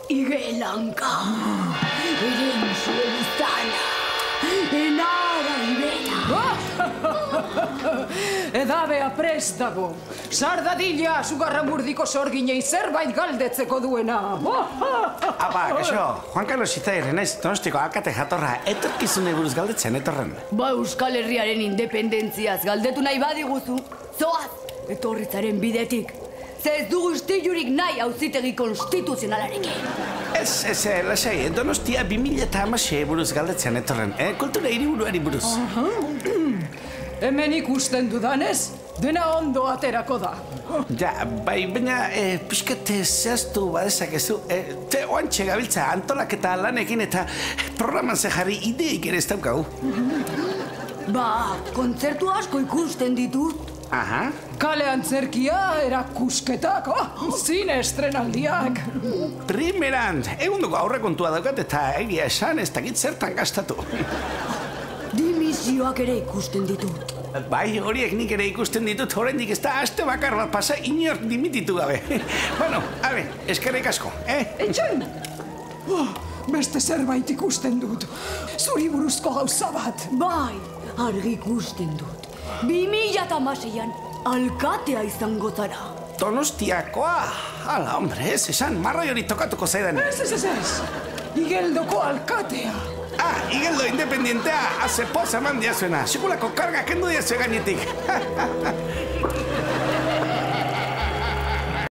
Igelanka, Erentzu Elizana, Enara Ibela. Edabea prest dago. Sardadila sugarramurdiko sorginei zerbait galdetzeko duena. Apa, kaixo, Juan Carlos Itzairre naiz Donostiko alkate jatorra, etorkizune buruz galdetzen etorren. Ba Euskal Herriaren independentziaz galdetu nahi badiguzu, zoaz, etorritzaren bidetik. Ze ez dugu istilurik nahi auzitegi konstituzionalarekin. Ez, lasai, Donostia 2016 buruz galdetzen etorren, kultura hiriburuari buruz. Hemen ikusten dudanez, dena ondo aterako da. Ja, bai, baina pixkat zehaztu badezakezu. Oantxe gabiltza antolaketa lanekin eta programan jarri ideik ere ez daukagu. Ba, kontzertu asko ikusten ditut. Aha. Kale antzerkia, erakusketak, zine estrenaldiak. Primeran, egundoko aurrekontua daukat eta egia esan ez dakit zertan gastatu. Dimisioak ere ikusten ditut. Bai, horiek nik ere ikusten ditut, oraindik ez da aste bakar bat pasa inor dimititu gabe. Bueno, eskerrik asko, Etxen! Beste zerbait ikusten dut. Zuri buruzko gauza bat. Bai, argi ikusten dut. 2016an alkatea izango zara. Donostiakoa? Hala, hombre, ez esan, marroi hori tokatuko zaidan. Ez. Igeldoko alkatea. Igeldo independientea, haze poza eman diazuena. Sekulako karga kendu diazue gainetik.